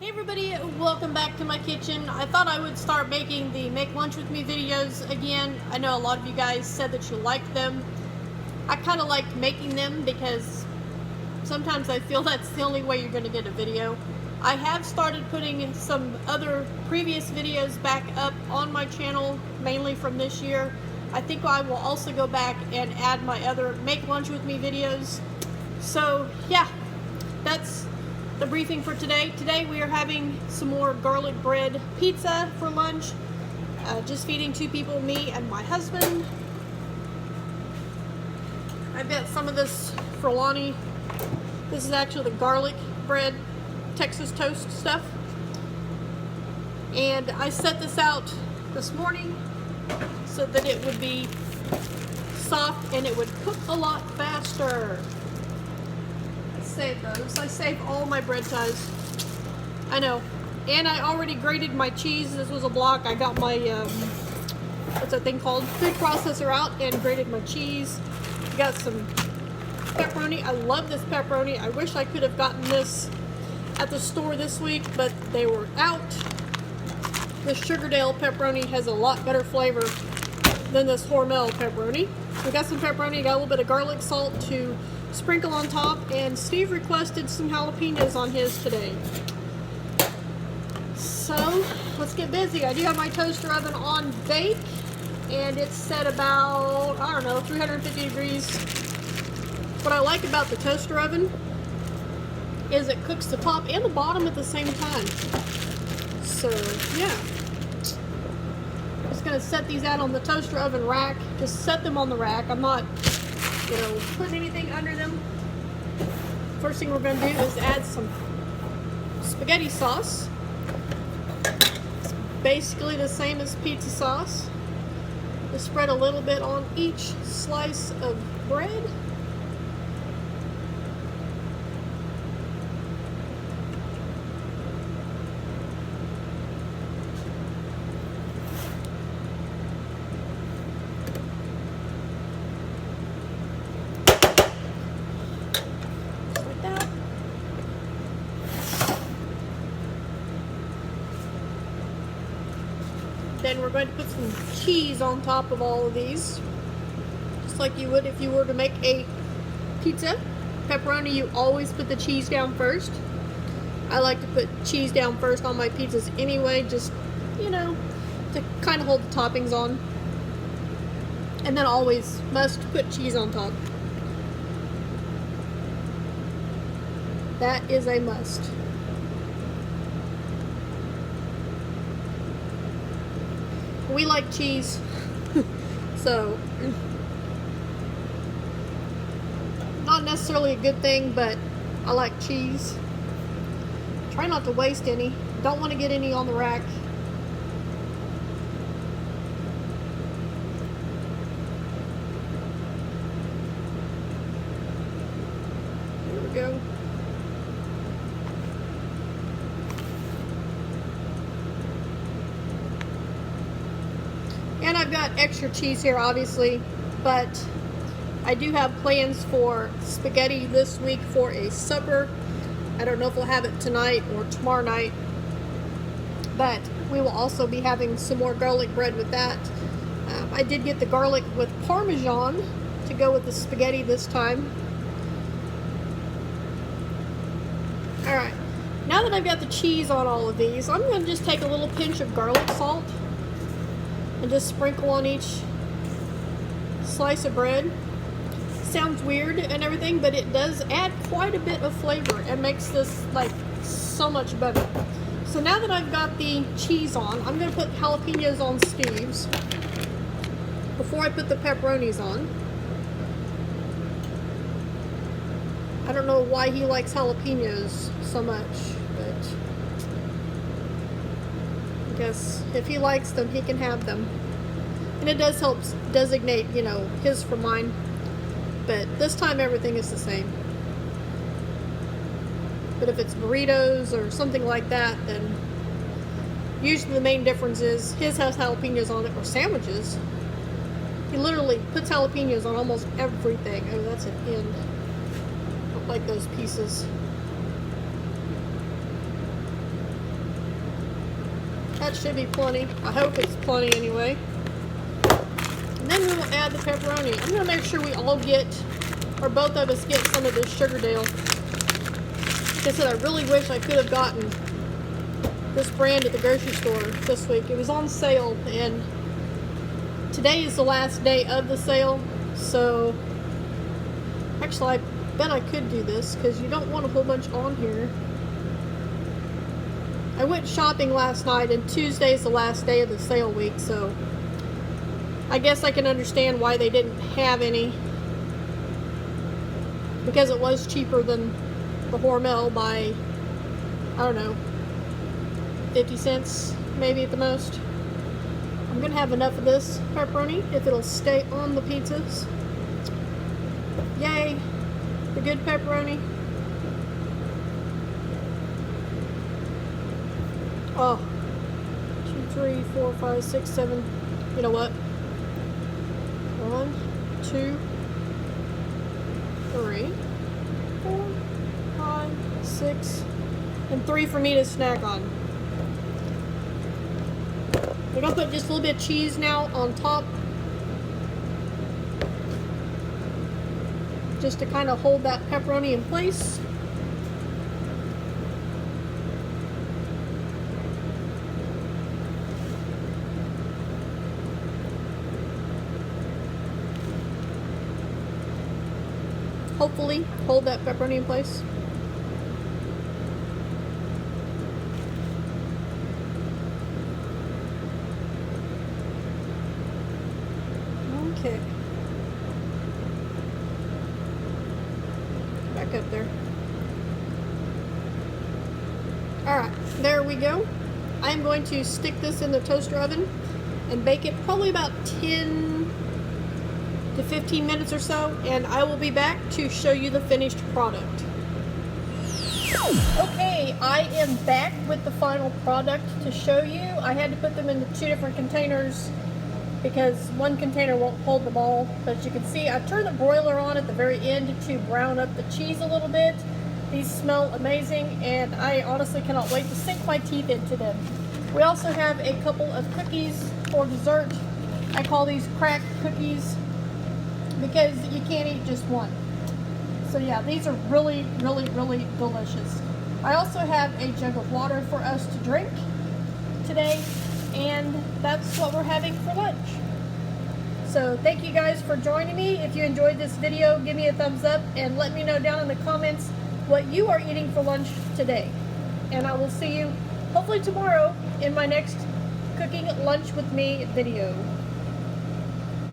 Hey everybody, welcome back to my kitchen. I thought I would start making the Make Lunch With Me videos again. I know a lot of you guys said that you liked them. I kind of like making them because sometimes I feel that's the only way you're going to get a video. I have started putting some other previous videos back up on my channel, mainly from this year. I think I will also go back and add my other Make Lunch With Me videos. So yeah, that's the briefing for today. Today we are having some more garlic bread pizza for lunch. Just feeding two people, me and my husband. I've got some of this for Lonnie. This is actually the garlic bread Texas toast stuff. And I set this out this morning so that it would be soft and it would cook a lot faster. Save those. I save all my bread ties. I know. And I already grated my cheese. This was a block. I got my, what's that thing called? Food processor out and grated my cheese. Got some pepperoni. I love this pepperoni. I wish I could have gotten this at the store this week, but they were out. The Sugardale pepperoni has a lot better flavor than this Hormel pepperoni. We got some pepperoni, got a little bit of garlic salt to sprinkle on top, and Steve requested some jalapenos on his today. So let's get busy. I do have my toaster oven on bake, and it's set about, I don't know, 350 degrees. What I like about the toaster oven is it cooks the top and the bottom at the same time. So yeah. Just gonna set these out on the toaster oven rack. Just set them on the rack. I'm not, putting anything under them. First thing we're gonna do is add some spaghetti sauce. It's basically the same as pizza sauce. Just spread a little bit on each slice of bread. Then we're going to put some cheese on top of all of these, just like you would if you were to make a pizza. Pepperoni, you always put the cheese down first. I like to put cheese down first on my pizzas anyway, just, to kind of hold the toppings on. And then always must put cheese on top. That is a must. We like cheese, so not necessarily a good thing, but I like cheese. Try not to waste any. Don't want to get any on the rack. There we go. And I've got extra cheese here, obviously, but I do have plans for spaghetti this week for a supper. I don't know if we'll have it tonight or tomorrow night, but we will also be having some more garlic bread with that. I did get the garlic with Parmesan to go with the spaghetti this time. Alright, now that I've got the cheese on all of these, I'm going to just take a little pinch of garlic salt and just sprinkle on each slice of bread. Sounds weird and everything, but it does add quite a bit of flavor and makes this like so much better. So now that I've got the cheese on, I'm going to put jalapenos on Steve's before I put the pepperonis on. I don't know why he likes jalapenos so much, but I guess if he likes them, he can have them. And it does help designate, his from mine. But this time everything is the same. But if it's burritos or something like that, then usually the main difference is his has jalapenos on it, or sandwiches. He literally puts jalapenos on almost everything. Oh, that's an end. I don't like those pieces. That should be plenty. I hope it's plenty anyway. And then we will add the pepperoni. I'm going to make sure we all get, or both of us get some of this Sugardale. Like I said, I really wish I could have gotten this brand at the grocery store this week. It was on sale, and today is the last day of the sale. So, actually, I bet I could do this because you don't want a whole bunch on here. I went shopping last night, and Tuesday is the last day of the sale week, so I guess I can understand why they didn't have any, because it was cheaper than the Hormel by, I don't know, 50 cents maybe at the most. I'm gonna have enough of this pepperoni if it'll stay on the pizzas. Yay, the good pepperoni. Oh, 2, 3, 4, 5, 6, 7. You know what? 1, 2, 3, 4, 5, 6, and 3 for me to snack on. We're gonna put just a little bit of cheese now on top, just to kind of hold that pepperoni in place. Hopefully hold that pepperoni in place. Okay. Back up there. Alright, there we go. I'm going to stick this in the toaster oven and bake it probably about 10 to 15 minutes or so, and I will be back to show you the finished product. Okay, I am back with the final product to show you. I had to put them into 2 different containers because one container won't hold them all. But as you can see, I turned the broiler on at the very end to brown up the cheese a little bit. These smell amazing, and I honestly cannot wait to sink my teeth into them. We also have a couple of cookies for dessert. I call these cracked cookies because you can't eat just one. So yeah, these are really, really, really delicious. I also have a jug of water for us to drink today, and that's what we're having for lunch. So thank you guys for joining me. If you enjoyed this video, give me a thumbs up and let me know down in the comments what you are eating for lunch today. And I will see you hopefully tomorrow in my next Cooking Lunch with Me video.